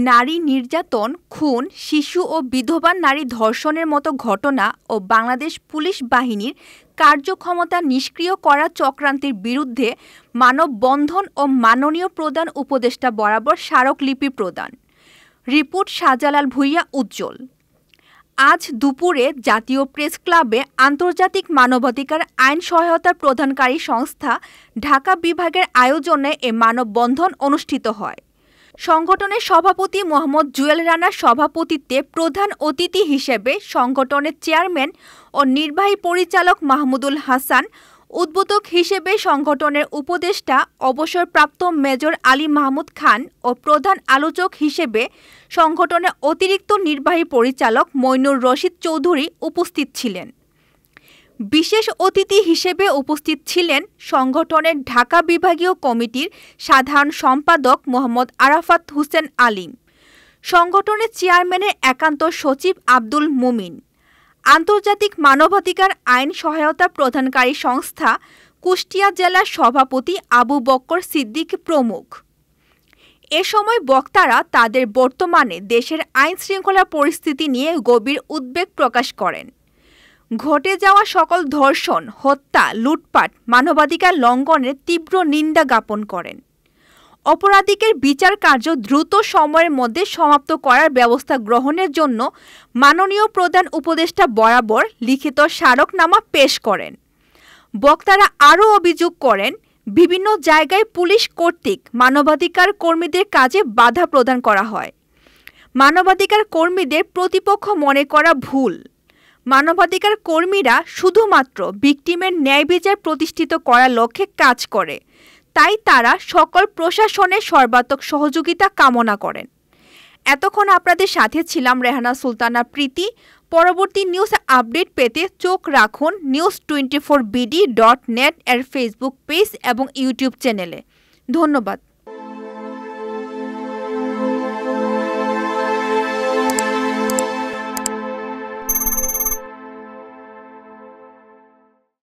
নারী নির্যাতন, খুন, শিশু ও বিধবা নারী ধর্ষণের মতো ঘটনা ও বাংলাদেশ পুলিশ বাহিনীর কার্যক্ষমতা নিষ্ক্রিয় করা চক্রান্তের বিরুদ্ধে মানববন্ধন ও মাননীয় প্রধান উপদেষ্টা বরাবর স্মারকলিপি প্রদান। রিপোর্ট শাহজালাল ভূঁইয়া উজ্জ্বল। আজ দুপুরে জাতীয় প্রেসক্লাবে আন্তর্জাতিক মানবাধিকার আইন সহায়তা প্রদানকারী সংস্থা ঢাকা বিভাগের আয়োজনে এ মানববন্ধন অনুষ্ঠিত হয়। সংগঠনের সভাপতি মোহাম্মদ জুয়েল রানার সভাপতিত্বে প্রধান অতিথি হিসেবে সংগঠনের চেয়ারম্যান ও নির্বাহী পরিচালক মাহমুদুল হাসান, উদ্বোধক হিসেবে সংগঠনের উপদেষ্টা অবসরপ্রাপ্ত মেজর আলী মাহমুদ খান ও প্রধান আলোচক হিসেবে সংগঠনের অতিরিক্ত নির্বাহী পরিচালক মইনুর রশিদ চৌধুরী উপস্থিত ছিলেন। বিশেষ অতিথি হিসেবে উপস্থিত ছিলেন সংগঠনের ঢাকা বিভাগীয় কমিটির সাধারণ সম্পাদক মোহাম্মদ আরাফাত হোসেন আলীম, সংগঠনের চেয়ারম্যানের একান্ত সচিব আব্দুল মুমিন, আন্তর্জাতিক মানবাধিকার আইন সহায়তা প্রদানকারী সংস্থা কুষ্টিয়া জেলার সভাপতি আবু বক্কর সিদ্দিক প্রমুখ। এ সময় বক্তারা তাদের বর্তমানে দেশের আইন শৃঙ্খলা পরিস্থিতি নিয়ে গভীর উদ্বেগ প্রকাশ করেন। ঘটে যাওয়া সকল ধর্ষণ, হত্যা, লুটপাট, মানবাধিকার লঙ্ঘনের তীব্র নিন্দা জ্ঞাপন করেন। অপরাধীদের বিচার কার্য দ্রুত সময়ের মধ্যে সমাপ্ত করার ব্যবস্থা গ্রহণের জন্য মাননীয় প্রধান উপদেষ্টা বরাবর লিখিত স্মারকনামা পেশ করেন। বক্তারা আরও অভিযোগ করেন, বিভিন্ন জায়গায় পুলিশ কর্তৃক মানবাধিকার কর্মীদের কাজে বাধা প্রদান করা হয়। মানবাধিকার কর্মীদের প্রতিপক্ষ মনে করা ভুল। মানবাধিকার কর্মীরা শুধুমাত্র ভিকটিমের ন্যায় বিচার প্রতিষ্ঠিত করার লক্ষ্যে কাজ করে, তাই তারা সকল প্রশাসনের সর্বাত্মক সহযোগিতা কামনা করেন। এতক্ষণ আপনাদের সাথে ছিলাম রেহানা সুলতানা প্রীতি। পরবর্তী নিউজ আপডেট পেতে চোখ রাখুন news24bd.net এর ফেসবুক পেজ এবং ইউটিউব চ্যানেলে। ধন্যবাদ।